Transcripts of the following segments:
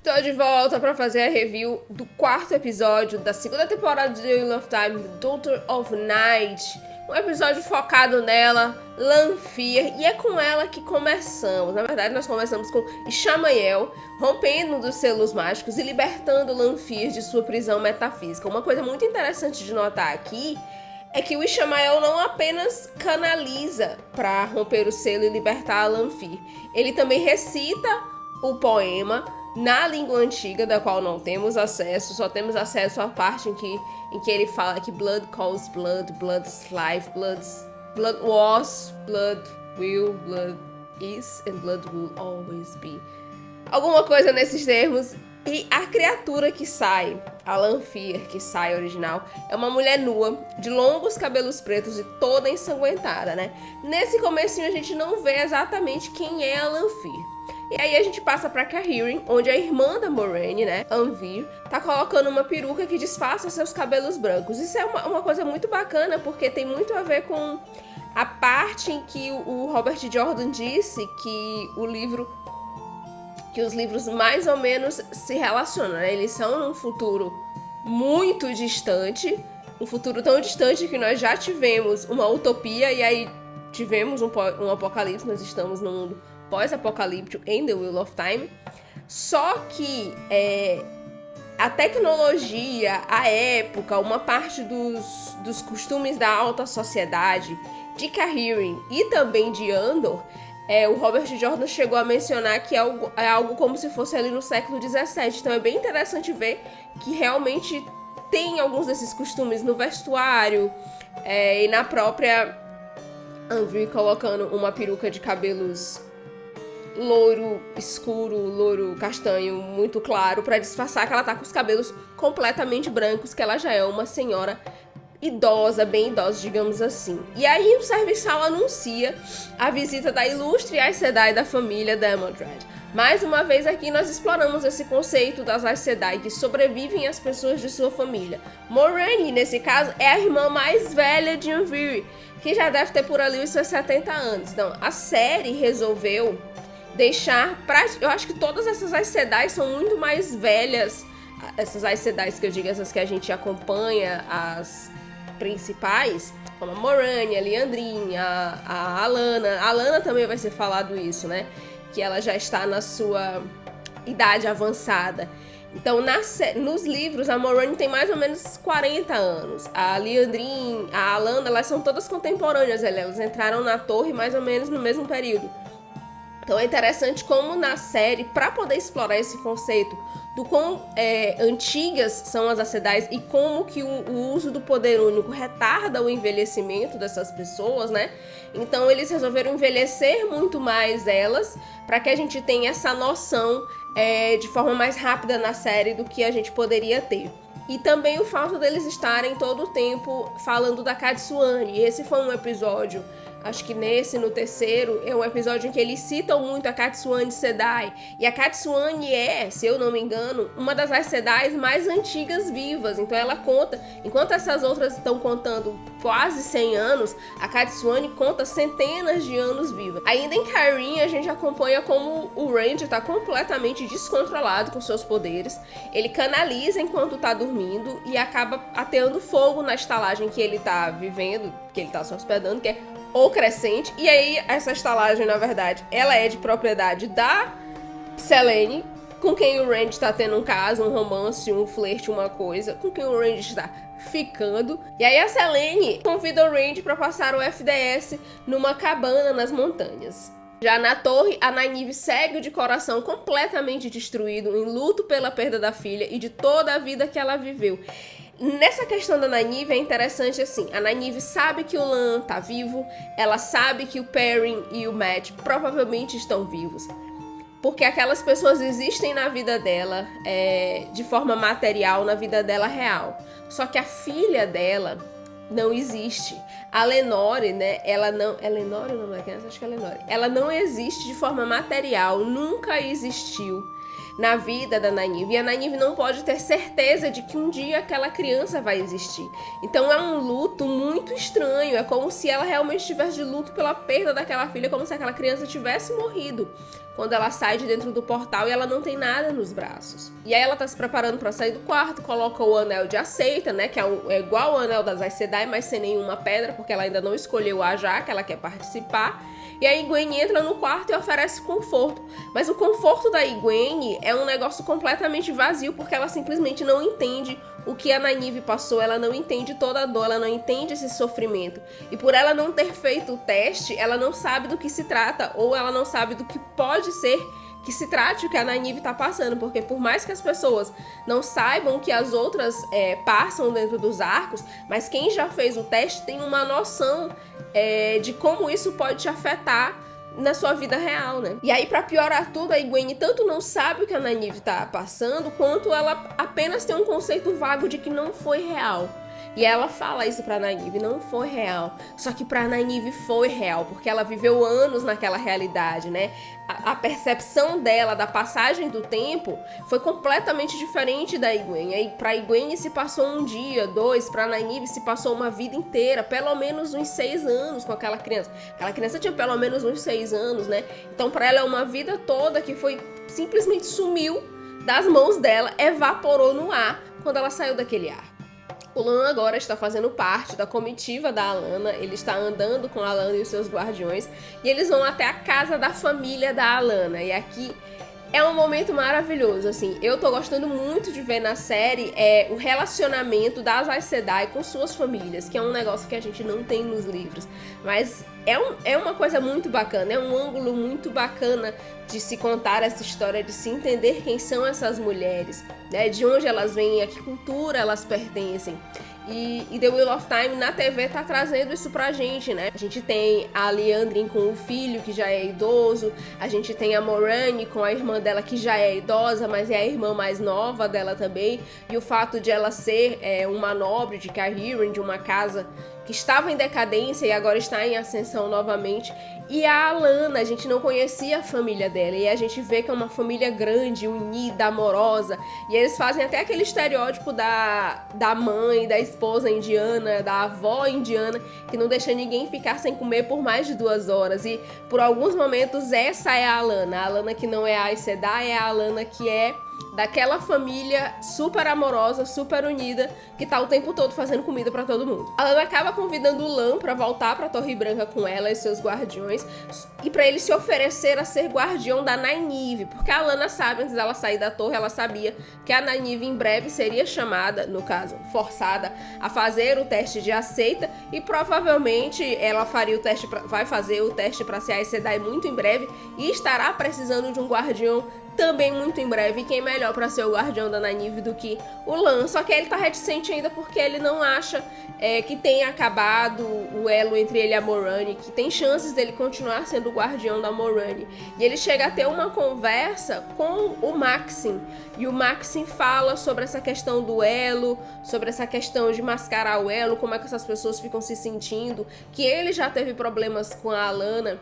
Tô de volta pra fazer a review do quarto episódio da segunda temporada de The Wheel of Time, Daughter of Night. Um episódio focado nela, Lanfear, e é com ela que começamos. Na verdade, nós começamos com Ishamael rompendo dos selos mágicos e libertando Lanfear de sua prisão metafísica. Uma coisa muito interessante de notar aqui é que o Ishamael não apenas canaliza para romper o selo e libertar a Lanfear, ele também recita o poema na língua antiga, da qual não temos acesso, só temos acesso à parte em que ele fala que blood calls blood, blood's life, blood was, blood will, blood is, and blood will always be. Alguma coisa nesses termos. E a criatura que sai, a Lanfear, que sai original, é uma mulher nua, de longos cabelos pretos e toda ensanguentada, né? Nesse comecinho a gente não vê exatamente quem é a Lanfear. E aí a gente passa pra Cahirin, onde a irmã da Moraine, né, Anvir, tá colocando uma peruca que disfarça seus cabelos brancos. Isso é uma coisa muito bacana, porque tem muito a ver com a parte em que o Robert Jordan disse que os livros mais ou menos se relacionam, né? Eles são num futuro muito distante, um futuro tão distante que nós já tivemos uma utopia e aí tivemos um apocalipse. Nós estamos num mundo pós-apocalíptico em The Wheel of Time. Só que a tecnologia, a época, uma parte dos costumes da alta sociedade de Cahirin e também de Andor, o Robert Jordan chegou a mencionar que é algo como se fosse ali no século XVII. Então é bem interessante ver que realmente tem alguns desses costumes no vestuário e na própria Anvir colocando uma peruca de cabelos loiro escuro, loiro castanho muito claro, para disfarçar que ela tá com os cabelos completamente brancos, que ela já é uma senhora idosa, bem idosa, digamos assim. E aí o serviçal anuncia a visita da ilustre Aes Sedai da família Damodred. Mais uma vez aqui nós exploramos esse conceito das Aes Sedai que sobrevivem às pessoas de sua família. Moraine, nesse caso, é a irmã mais velha de Anvir, que já deve ter por ali os seus 70 anos. Então, a série resolveu deixar eu acho que todas essas Aes Sedai são muito mais velhas. Essas Aes Sedai que eu digo, essas que a gente acompanha, as principais, como a Moraine, a Liandrin, a Alanna. A Alanna também vai ser falado isso, né? Que ela já está na sua idade avançada. Então, nos livros, a Moraine tem mais ou menos 40 anos. A Liandrin, a Alanna, elas são todas contemporâneas. Elas entraram na torre mais ou menos no mesmo período. Então é interessante como na série, para poder explorar esse conceito do quão antigas são as Aes Sedai e como que o uso do poder único retarda o envelhecimento dessas pessoas, né? Então eles resolveram envelhecer muito mais elas, para que a gente tenha essa noção de forma mais rápida na série do que a gente poderia ter. E também o fato deles estarem todo o tempo falando da Katsuane. Esse foi um episódio, acho que no terceiro, é um episódio em que eles citam muito a Katsuane Sedai. E a Katsuane se eu não me engano, uma das Aes Sedai mais antigas vivas. Então ela conta, enquanto essas outras estão contando quase 100 anos, a Katsuane conta centenas de anos viva. Ainda em Cahirin, a gente acompanha como o Randy está completamente descontrolado com seus poderes. Ele canaliza enquanto está dormindo e acaba ateando fogo na estalagem que ele está vivendo, que ele está se hospedando, que é o Crescente. E aí essa estalagem, na verdade, ela é de propriedade da Selene, com quem o Randy está tendo um caso, um romance, um flerte, uma coisa, com quem o Randy está ficando. E aí a Selene convida o Randy para passar o FDS numa cabana nas montanhas. Já na torre, a Nynaeve segue de coração completamente destruído, em luto pela perda da filha e de toda a vida que ela viveu. Nessa questão da Nynaeve é interessante assim, a Nynaeve sabe que o Lan tá vivo, ela sabe que o Perrin e o Mat provavelmente estão vivos, porque aquelas pessoas existem na vida dela de forma material, na vida dela real. Só que a filha dela não existe. A Lenore, né, ela não... É Lenore o nome da criança? Acho que é Lenore. Ela não existe de forma material, nunca existiu. na vida da Nynaeve. E a Nynaeve não pode ter certeza de que um dia aquela criança vai existir. Então é um luto muito estranho. É como se ela realmente estivesse de luto pela perda daquela filha, como se aquela criança tivesse morrido quando ela sai de dentro do portal e ela não tem nada nos braços. E aí ela tá se preparando pra sair do quarto, coloca o anel de aceita, né, que é igual ao anel das Aes Sedai, mas sem nenhuma pedra, porque ela ainda não escolheu a Ajah, que ela quer participar. E aí Egwene entra no quarto e oferece conforto. Mas o conforto da Egwene é um negócio completamente vazio, porque ela simplesmente não entende o que a Nynaeve passou, ela não entende toda a dor, ela não entende esse sofrimento. E por ela não ter feito o teste, ela não sabe do que se trata, ou ela não sabe do que pode ser que se trate o que a Nynaeve tá passando, porque por mais que as pessoas não saibam o que as outras passam dentro dos arcos, mas quem já fez o teste tem uma noção de como isso pode te afetar na sua vida real, né? E aí, pra piorar tudo, a Egwene tanto não sabe o que a Nynaeve tá passando, quanto ela apenas tem um conceito vago de que não foi real. E ela fala isso pra Nynaeve, não foi real. Só que pra Nynaeve foi real, porque ela viveu anos naquela realidade, né? A percepção dela da passagem do tempo foi completamente diferente da Egwene. Aí pra Egwene se passou um dia, 2, pra Nynaeve se passou uma vida inteira, pelo menos uns 6 anos com aquela criança. Aquela criança tinha pelo menos uns 6 anos, né? Então pra ela é uma vida toda que foi simplesmente sumiu das mãos dela, evaporou no ar quando ela saiu daquele ar. O Lan agora está fazendo parte da comitiva da Alanna, ele está andando com a Alanna e os seus guardiões, e eles vão até a casa da família da Alanna, e aqui é um momento maravilhoso, assim, eu tô gostando muito de ver na série o relacionamento das Aes Sedai com suas famílias, que é um negócio que a gente não tem nos livros, mas é uma coisa muito bacana, é um ângulo muito bacana de se contar essa história, de se entender quem são essas mulheres, né, de onde elas vêm, a que cultura elas pertencem. E The Wheel of Time na TV tá trazendo isso pra gente, né? A gente tem a Liandrin com o filho, que já é idoso. A gente tem a Moraine com a irmã dela, que já é idosa, mas é a irmã mais nova dela também. E o fato de ela ser uma nobre de Cairhien, de uma casa que estava em decadência e agora está em ascensão novamente. E a Alanna, a gente não conhecia a família dela, e a gente vê que é uma família grande, unida, amorosa, e eles fazem até aquele estereótipo da mãe, da esposa indiana, da avó indiana, que não deixa ninguém ficar sem comer por mais de 2 horas, e por alguns momentos essa é a Alanna que não é a Aes Sedai, é a Alanna que é daquela família super amorosa, super unida, que tá o tempo todo fazendo comida pra todo mundo. A Alanna acaba convidando o Lan pra voltar pra Torre Branca com ela e seus guardiões, e pra ele se oferecer a ser guardião da Nynaeve, porque a Alanna sabe, antes dela sair da torre, ela sabia que a Nynaeve em breve seria chamada, no caso, forçada a fazer o teste de aceita, e provavelmente ela vai fazer o teste pra ser Aes Sedai muito em breve, e estará precisando de um guardião também muito em breve. E quem melhor pra ser o guardião da Nynaeve do que o Lan? Só que ele tá reticente ainda porque ele não acha que tenha acabado o elo entre ele e a Moraine, que tem chances dele continuar sendo o guardião da Moraine. E ele chega a ter uma conversa com o Maxim, e o Maxim fala sobre essa questão do elo, sobre essa questão de mascarar o elo, como é que essas pessoas ficam se sentindo, que ele já teve problemas com a Alanna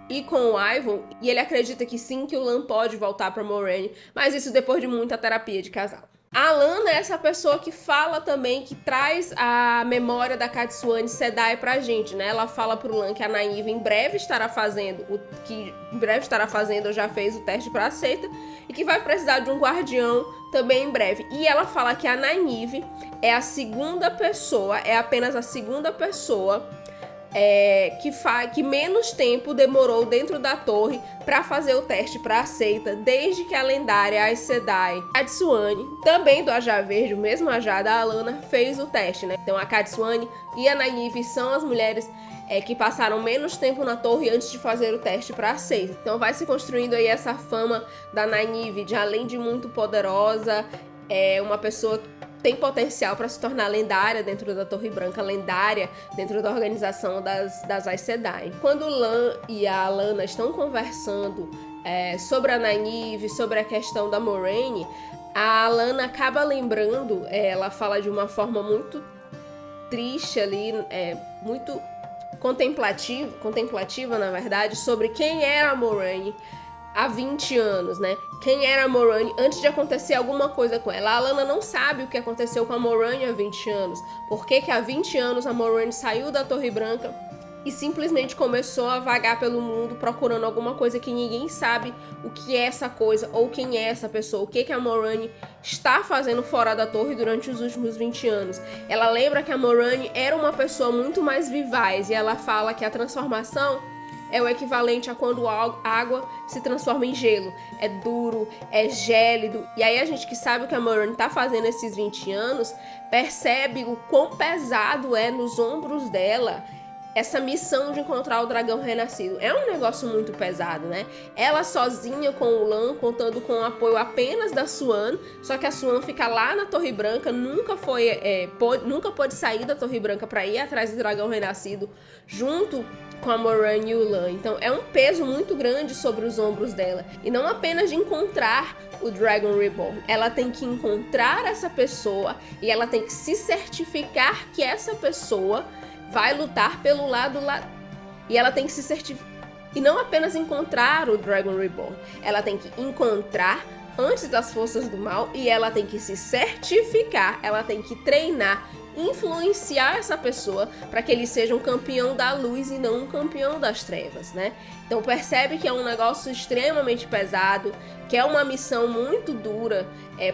e com o Ivan, e ele acredita que sim, que o Lan pode voltar pra Moraine, mas isso depois de muita terapia de casal. A Alanna é essa pessoa que fala também, que traz a memória da Katsuane Sedai pra gente, né? Ela fala pro Lan que a Nynaeve em breve estará fazendo, ou já fez o teste pra aceita, e que vai precisar de um guardião também em breve. E ela fala que a Nynaeve é apenas a segunda pessoa que menos tempo demorou dentro da torre para fazer o teste para aceita, desde que a lendária Aes Sedai Katsuane, também do Ajah Verde, o mesmo Ajah da Alanna, fez o teste, né? Então a Katsuane e a Nynaeve são as mulheres que passaram menos tempo na torre antes de fazer o teste para aceita. Então vai se construindo aí essa fama da Nynaeve de, além de muito poderosa, uma pessoa que tem potencial para se tornar lendária dentro da Torre Branca, lendária dentro da organização das Aes Sedai. Quando o Lan e a Alanna estão conversando sobre a Nynaeve, sobre a questão da Moraine, a Alanna acaba lembrando, ela fala de uma forma muito triste ali, muito contemplativa, na verdade, sobre quem era a Moraine. há 20 anos, né? Quem era a Moraine antes de acontecer alguma coisa com ela. A Alanna não sabe o que aconteceu com a Moraine há 20 anos. Por que há 20 anos a Moraine saiu da Torre Branca e simplesmente começou a vagar pelo mundo procurando alguma coisa que ninguém sabe o que é essa coisa ou quem é essa pessoa, o que a Moraine está fazendo fora da torre durante os últimos 20 anos. Ela lembra que a Moraine era uma pessoa muito mais vivaz e ela fala que a transformação é o equivalente a quando a água se transforma em gelo. É duro, é gélido. E aí a gente que sabe o que a Moraine tá fazendo esses 20 anos, percebe o quão pesado é nos ombros dela essa missão de encontrar o dragão renascido. É um negócio muito pesado, né? Ela sozinha com o Lan, contando com o apoio apenas da Siuan, só que a Siuan fica lá na Torre Branca, nunca pôde sair da Torre Branca para ir atrás do dragão renascido, junto com a Moraine e o Lan. Então é um peso muito grande sobre os ombros dela. E não apenas de encontrar o Dragon Reborn. Ela tem que encontrar essa pessoa e ela tem que se certificar que essa pessoa vai lutar pelo lado lá. E ela tem que se certificar. E não apenas encontrar o Dragon Reborn. Ela tem que encontrar antes das forças do mal e ela tem que se certificar. Ela tem que treinar, influenciar essa pessoa para que ele seja um campeão da luz e não um campeão das trevas, né? Então percebe que é um negócio extremamente pesado, que é uma missão muito dura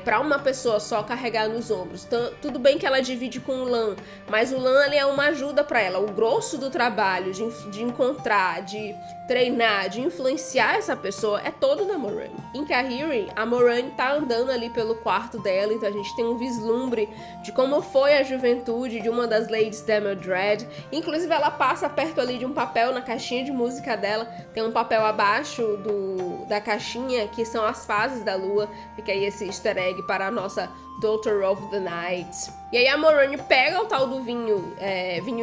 para uma pessoa só carregar nos ombros. Então, tudo bem que ela divide com o Lan, mas o Lan ele é uma ajuda para ela. O grosso do trabalho de encontrar, de treinar, de influenciar essa pessoa é todo da Moraine. Em Caerhun, a Moraine tá andando ali pelo quarto dela, então a gente tem um vislumbre de como foi a juventude de uma das Ladies Damel Dread. Inclusive ela passa perto ali de um papel na caixinha de música dela. Tem um papel abaixo da caixinha que são as fases da lua. Fica aí esse easter egg para a nossa Daughter of the Night. E aí a Moraine pega o tal do vinho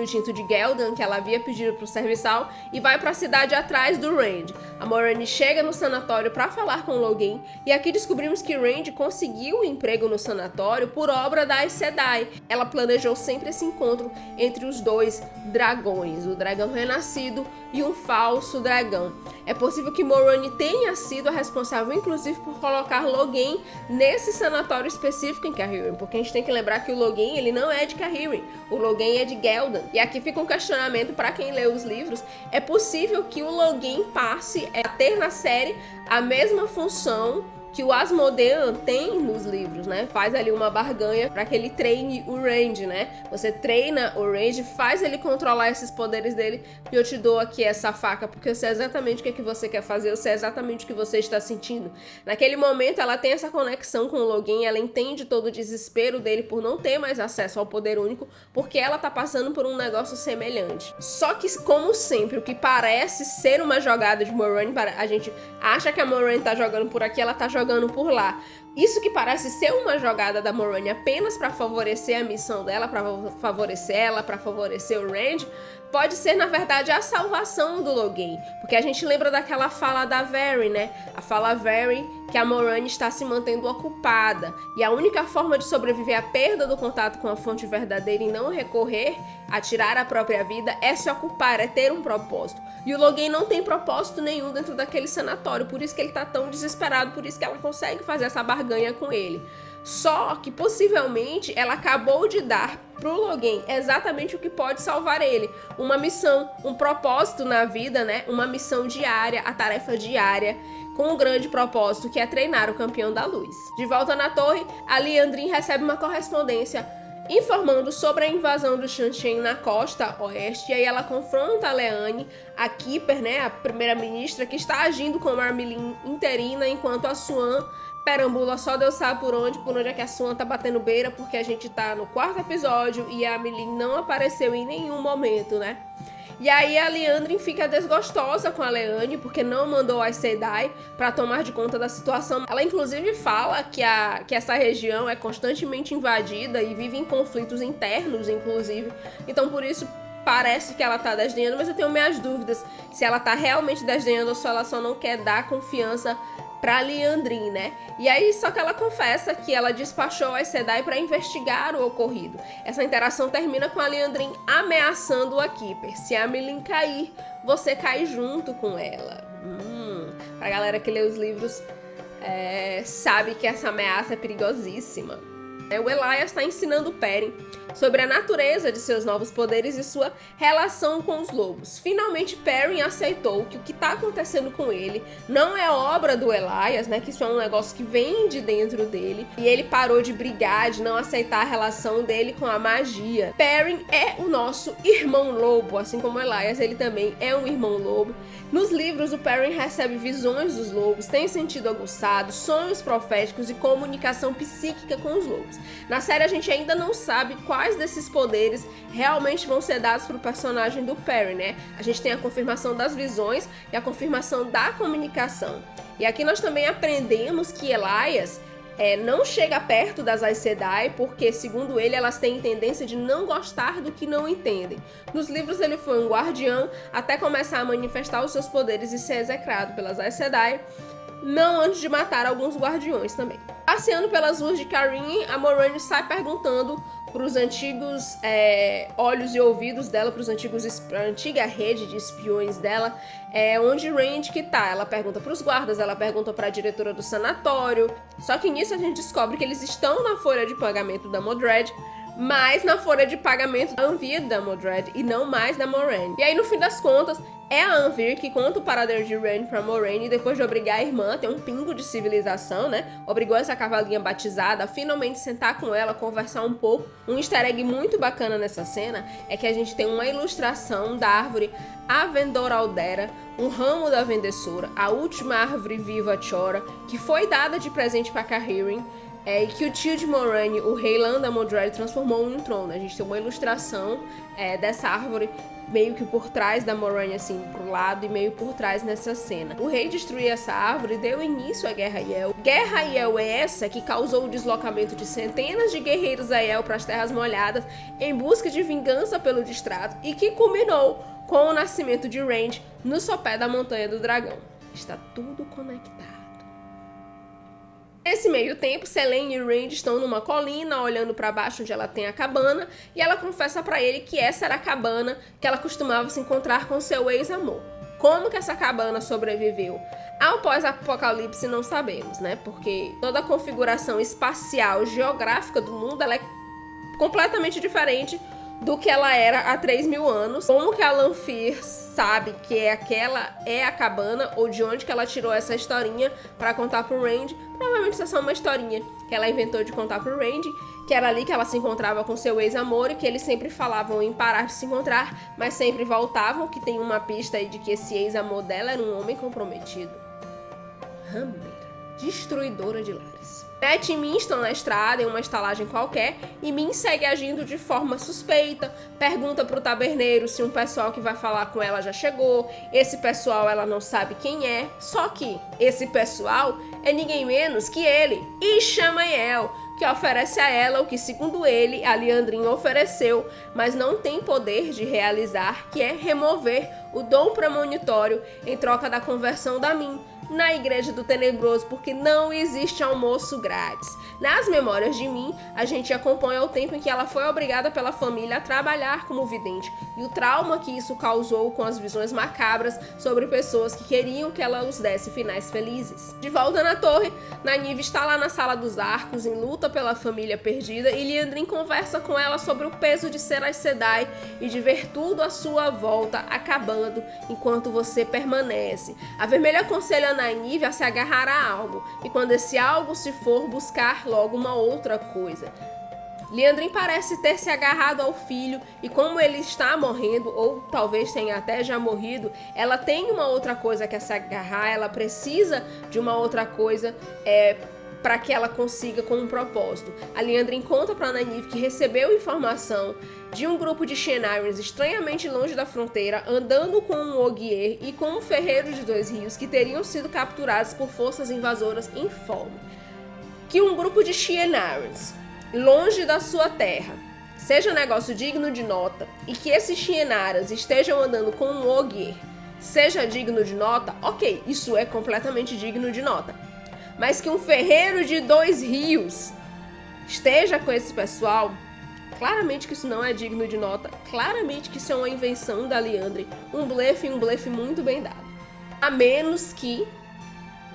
tinto de Ghealdan, que ela havia pedido pro serviçal, e vai para a cidade atrás do Rand. A Moraine chega no sanatório para falar com Logain, e aqui descobrimos que Rand conseguiu o emprego no sanatório por obra da Aes Sedai. Ela planejou sempre esse encontro entre os dois dragões, o dragão renascido e um falso dragão. É possível que Moraine tenha sido a responsável, inclusive, por colocar Logain nesse sanatório específico em Caerhun, porque a gente tem que lembrar que o Logain ele não é de Caerhun, o Logain é de Ghealdan. E aqui fica um questionamento para quem lê os livros: é possível que o Logain passe a ter na série a mesma função que o Asmodean tem nos livros, né? Faz ali uma barganha para que ele treine o Rand, né? Você treina o Rand, faz ele controlar esses poderes dele, e eu te dou aqui essa faca, porque eu sei exatamente o que você quer fazer, eu sei exatamente o que você está sentindo. Naquele momento, ela tem essa conexão com o Logain, ela entende todo o desespero dele por não ter mais acesso ao poder único, porque ela tá passando por um negócio semelhante. Só que, como sempre, o que parece ser uma jogada de Moraine, a gente acha que a Moraine tá jogando por aqui, ela tá jogando por lá. Isso que parece ser uma jogada da Moraine apenas para favorecer a missão dela, para favorecer ela, para favorecer o Rand, pode ser, na verdade, a salvação do Logain. Porque a gente lembra daquela fala da Verin, né? A fala Verin que a Moraine está se mantendo ocupada. E a única forma de sobreviver à perda do contato com a fonte verdadeira e não recorrer a tirar a própria vida é se ocupar, é ter um propósito. E o Logain não tem propósito nenhum dentro daquele sanatório. Por isso que ele tá tão desesperado, por isso que ela consegue fazer essa barganha com ele. Só que possivelmente ela acabou de dar pro Logain exatamente o que pode salvar ele. Uma missão, um propósito na vida, né? Uma missão diária, a tarefa diária, com um grande propósito, que é treinar o campeão da luz. De volta na torre, a Liandrin recebe uma correspondência informando sobre a invasão do Seanchan na costa oeste, e aí ela confronta a Leane, a Keeper, né, a primeira-ministra, que está agindo como Armelin interina, enquanto a Siuan perambula só Deus sabe por onde é que a Siuan tá batendo beira, porque a gente tá no 4º episódio e a Armelin não apareceu em nenhum momento, né? E aí a Liandrin fica desgostosa com a Leane, porque não mandou a Aes Sedai para tomar de conta da situação. Ela inclusive fala que essa região é constantemente invadida e vive em conflitos internos, inclusive. Então por isso parece que ela tá desdenhando, mas eu tenho minhas dúvidas se ela tá realmente desdenhando ou se ela só não quer dar confiança pra Liandrin, né? E aí, só que ela confessa que ela despachou a Aes Sedai para investigar o ocorrido. Essa interação termina com a Liandrin ameaçando a Keeper. Se a Armelin cair, você cai junto com ela. Pra galera que lê os livros, sabe que essa ameaça é perigosíssima. O Elias está ensinando o Perrin sobre a natureza de seus novos poderes e sua relação com os lobos. Finalmente, Perrin aceitou que o que está acontecendo com ele não é obra do Elias, né? Que isso é um negócio que vem de dentro dele. E ele parou de brigar, de não aceitar a relação dele com a magia. Perrin é o nosso irmão lobo, assim como Elias, ele também é um irmão lobo. Nos livros, o Perrin recebe visões dos lobos, tem sentido aguçado, sonhos proféticos e comunicação psíquica com os lobos. Na série, a gente ainda não sabe quais desses poderes realmente vão ser dados para o personagem do Perrin, né? A gente tem a confirmação das visões e a confirmação da comunicação. E aqui nós também aprendemos que Elias não chega perto das Aes Sedai porque, segundo ele, elas têm tendência de não gostar do que não entendem. Nos livros ele foi um guardião até começar a manifestar os seus poderes e ser execrado pelas Aes Sedai, não antes de matar alguns guardiões também. Passeando pelas ruas de Cairhien, a Moiraine sai perguntando para os antigos olhos e ouvidos dela, para a antiga rede de espiões dela, onde Rand que tá. Ela pergunta para os guardas, ela pergunta para a diretora do sanatório. Só que nisso a gente descobre que eles estão na folha de pagamento da Modred, mas na folha de pagamento da Anvir da Modred e não mais da Moiraine. E aí, no fim das contas, é a Anvir que conta o paradeiro de Rand pra Moiraine, depois de obrigar a irmã a ter um pingo de civilização, né? Obrigou essa cavalinha batizada a finalmente sentar com ela, conversar um pouco. Um easter egg muito bacana nessa cena é que a gente tem uma ilustração da árvore Avendoraldera, um ramo da Vendessura, a última árvore viva Chora, que foi dada de presente pra Cairhien, e que o tio de Moiraine, o rei Landa Modred, transformou em um trono. A gente tem uma ilustração dessa árvore meio que por trás da Moiraine, assim, pro lado e meio por trás nessa cena. O rei destruiu essa árvore e deu início à Guerra Aiel. Guerra Aiel é essa que causou o deslocamento de centenas de guerreiros Aiel para as Terras Molhadas em busca de vingança pelo Distrato e que culminou com o nascimento de Rand no sopé da Montanha do Dragão. Está tudo conectado. Nesse meio tempo, Selene e Rand estão numa colina, olhando para baixo onde ela tem a cabana, e ela confessa para ele que essa era a cabana que ela costumava se encontrar com seu ex-amor. Como que essa cabana sobreviveu ao pós-apocalipse não sabemos, né? Porque toda a configuração espacial, geográfica do mundo, ela é completamente diferente do que ela era há 3.000 anos. Como que a Lanfear sabe que aquela é a cabana, ou de onde que ela tirou essa historinha para contar pro Rand? Provavelmente isso é só uma historinha que ela inventou de contar pro Rand, que era ali que ela se encontrava com seu ex-amor e que eles sempre falavam em parar de se encontrar, mas sempre voltavam, que tem uma pista aí de que esse ex-amor dela era um homem comprometido. Rambeira, destruidora de lares. Matt e Min estão na estrada, em uma estalagem qualquer, e Min segue agindo de forma suspeita, pergunta pro taberneiro se um pessoal que vai falar com ela já chegou. Esse pessoal ela não sabe quem é, só que esse pessoal é ninguém menos que ele, Ishamael, que oferece a ela o que, segundo ele, a Liandrin ofereceu, mas não tem poder de realizar, que é remover o dom premonitório em troca da conversão da Min na Igreja do Tenebroso, porque não existe almoço grátis. Nas memórias de Min, a gente acompanha o tempo em que ela foi obrigada pela família a trabalhar como vidente e o trauma que isso causou com as visões macabras sobre pessoas que queriam que ela os desse finais felizes. De volta na torre, Nynaeve está lá na Sala dos Arcos, em luta pela família perdida, e Liandrin conversa com ela sobre o peso de ser Aes Sedai e de ver tudo à sua volta acabando enquanto você permanece. A Vermelha aconselha Nynaeve a se agarrar a algo, e quando esse algo se for, buscar logo uma outra coisa. Liandrin parece ter se agarrado ao filho, e como ele está morrendo, ou talvez tenha até já morrido, ela tem uma outra coisa que é se agarrar, ela precisa de uma outra coisa para que ela consiga com um propósito. A Liandrin conta para Nynaeve que recebeu informação de um grupo de Shienarans estranhamente longe da fronteira, andando com um Ogier e com um ferreiro de 2 rios que teriam sido capturados por forças invasoras em Falme. Que um grupo de Shienarans longe da sua terra seja negócio digno de nota, e que esses Shienarans estejam andando com um Ogier seja digno de nota, ok, isso é completamente digno de nota. Mas que um ferreiro de 2 rios esteja com esse pessoal, claramente que isso não é digno de nota, claramente que isso é uma invenção da Liandrin, um blefe muito bem dado. A menos que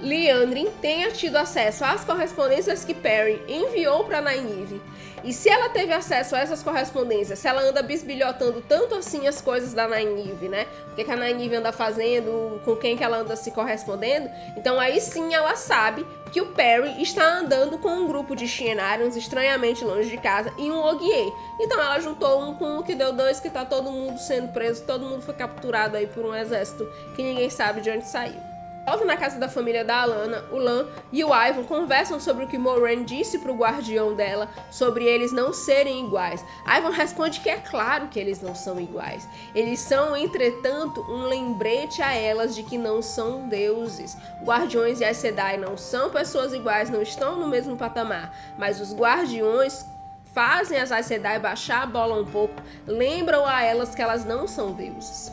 Liandrin tenha tido acesso às correspondências que Perrin enviou para Nynaeve. E se ela teve acesso a essas correspondências, se ela anda bisbilhotando tanto assim as coisas da Nynaeve, né? O que a Nynaeve anda fazendo, com quem que ela anda se correspondendo, então aí sim ela sabe que o Perrin está andando com um grupo de Shienarians estranhamente longe de casa e um Ogier. Então ela juntou um com um que deu dois, que tá todo mundo sendo preso, todo mundo foi capturado aí por um exército que ninguém sabe de onde saiu. Volta na casa da família da Alanna, o Lan e o Ivan conversam sobre o que Moiraine disse pro guardião dela, sobre eles não serem iguais. Ivan responde que é claro que eles não são iguais. Eles são, entretanto, um lembrete a elas de que não são deuses. Guardiões e Aes Sedai não são pessoas iguais, não estão no mesmo patamar, mas os guardiões fazem as Aes Sedai baixar a bola um pouco, lembram a elas que elas não são deuses.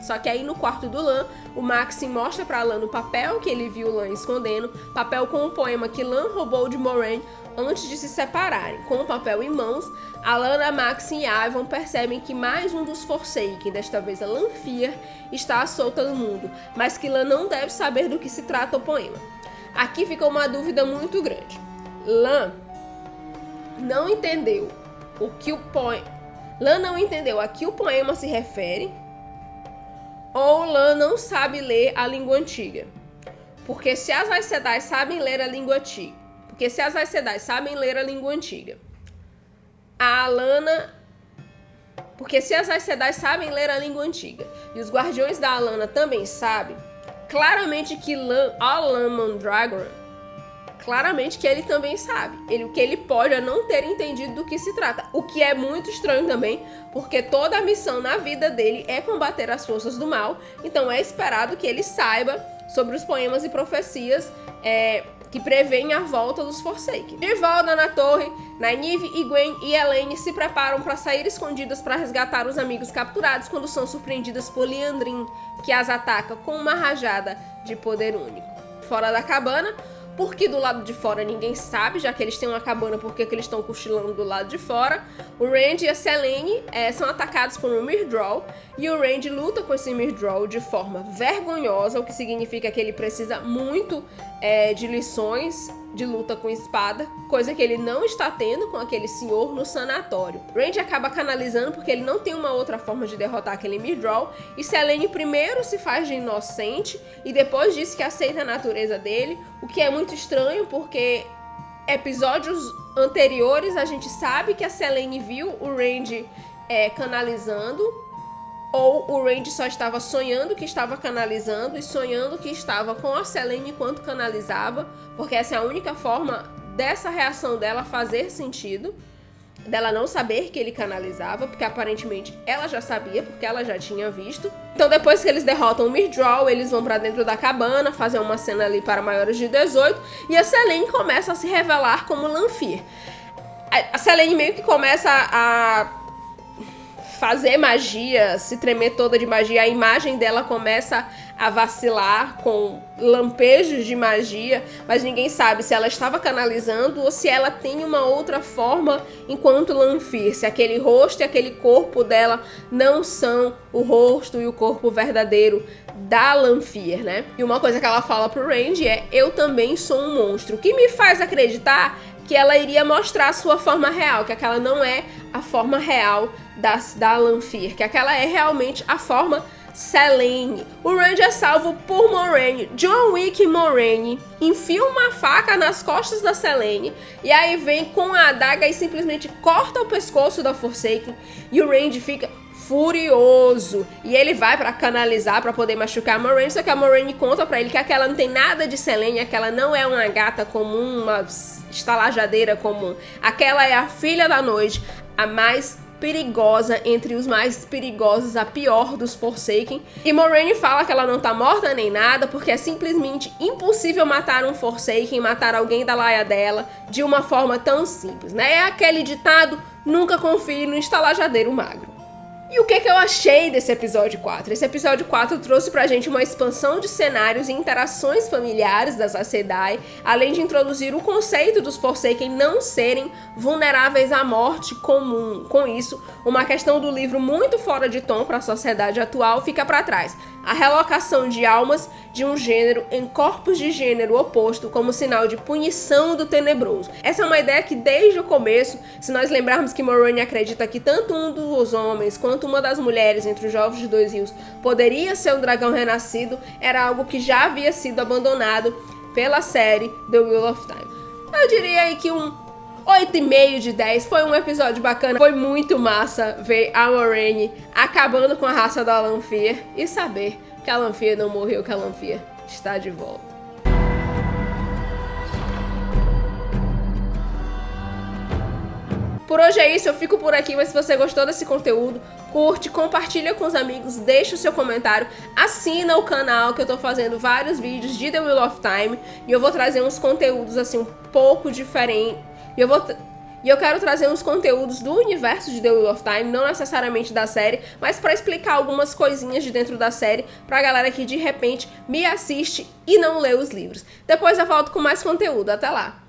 Só que aí no quarto do Lan, o Maxim mostra pra Lan o papel que ele viu Lan escondendo, papel com o poema que Lan roubou de Moiraine antes de se separarem. Com o papel em mãos, Alanna, Maxim e Ivan percebem que mais um dos Forsaken, desta vez a Lanfear, está solta no mundo, mas que Lan não deve saber do que se trata o poema. Aqui fica uma dúvida muito grande. Lan não entendeu o que o poema... Lan não entendeu a que o poema se refere, ou Lan não sabe ler a língua antiga. Porque se as Aes Sedai sabem ler a língua antiga, a Alanna... Porque se as Aes Sedai sabem ler a língua antiga e os guardiões da Alanna também sabem, claramente que Lan Mandragoran, claramente que ele também sabe. O que ele pode é não ter entendido do que se trata. O que é muito estranho também, porque toda a missão na vida dele é combater as forças do mal. Então é esperado que ele saiba sobre os poemas e profecias que prevêem a volta dos Forsaken. De volta na torre, Nynaeve, Egwene e Elaine se preparam para sair escondidas para resgatar os amigos capturados quando são surpreendidas por Liandrin, que as ataca com uma rajada de poder único. Fora da cabana, porque do lado de fora ninguém sabe, já que eles têm uma cabana, porque que eles estão cochilando do lado de fora. O Rand e a Selene são atacados por um Myrddraal, e o Rand luta com esse Myrddraal de forma vergonhosa, o que significa que ele precisa muito de lições de luta com espada, coisa que ele não está tendo com aquele senhor no sanatório. Rand acaba canalizando porque ele não tem uma outra forma de derrotar aquele Myrddraal, e Selene primeiro se faz de inocente e depois diz que aceita a natureza dele, o que é muito estranho porque episódios anteriores a gente sabe que a Selene viu o Rand canalizando, ou o Rand só estava sonhando que estava canalizando e sonhando que estava com a Selene enquanto canalizava, porque essa é a única forma dessa reação dela fazer sentido, dela não saber que ele canalizava, porque aparentemente ela já sabia, porque ela já tinha visto. Então depois que eles derrotam o Myrddraal, eles vão pra dentro da cabana, fazer uma cena ali para maiores de 18, e a Selene começa a se revelar como Lanfear. A Selene meio que começa a fazer magia, se tremer toda de magia, a imagem dela começa a vacilar com lampejos de magia, mas ninguém sabe se ela estava canalizando ou se ela tem uma outra forma enquanto Lanfear, se aquele rosto e aquele corpo dela não são o rosto e o corpo verdadeiro da Lanfear, né? E uma coisa que ela fala pro Rand é: eu também sou um monstro, o que me faz acreditar que ela iria mostrar a sua forma real, que aquela não é a forma real da Lanfear, que aquela é realmente a forma Selene. O Rand é salvo por Moiraine. John Wick e Moiraine enfiam uma faca nas costas da Selene, e aí vem com a adaga e simplesmente corta o pescoço da Forsaken, e o Rand fica furioso, e ele vai pra canalizar pra poder machucar a Moiraine, só que a Moiraine conta pra ele que aquela não tem nada de Selene, aquela não é uma gata comum, uma estalajadeira comum, aquela é a filha da noite, a mais perigosa entre os mais perigosos, a pior dos Forsaken. E Moiraine fala que ela não tá morta nem nada, porque é simplesmente impossível matar um Forsaken, matar alguém da laia dela de uma forma tão simples, né? É aquele ditado: nunca confie no estalajadeiro magro. E o que eu achei desse episódio 4? Esse episódio 4 trouxe pra gente uma expansão de cenários e interações familiares das Aes Sedai, além de introduzir o conceito dos Forsaken não serem vulneráveis à morte comum. Com isso, uma questão do livro muito fora de tom para a sociedade atual fica pra trás. a relocação de almas de um gênero em corpos de gênero oposto como sinal de punição do tenebroso. Essa é uma ideia que desde o começo, se nós lembrarmos que Moiraine acredita que tanto um dos homens quanto uma das mulheres entre os Jovens de Dois Rios poderia ser um dragão renascido, era algo que já havia sido abandonado pela série The Wheel of Time. Eu diria aí que um 8,5 de 10, foi um episódio bacana, foi muito massa ver a Moiraine acabando com a raça da Lanfear e saber que a Lanfear não morreu, que a Lanfear está de volta. Por hoje é isso, eu fico por aqui, mas se você gostou desse conteúdo, curte, compartilha com os amigos, deixa o seu comentário, assina o canal que eu tô fazendo vários vídeos de The Wheel of Time e eu vou trazer uns conteúdos assim um pouco diferentes. E eu quero trazer uns conteúdos do universo de The Wheel of Time, não necessariamente da série, mas para explicar algumas coisinhas de dentro da série pra galera que de repente me assiste e não lê os livros. Depois eu volto com mais conteúdo. Até lá!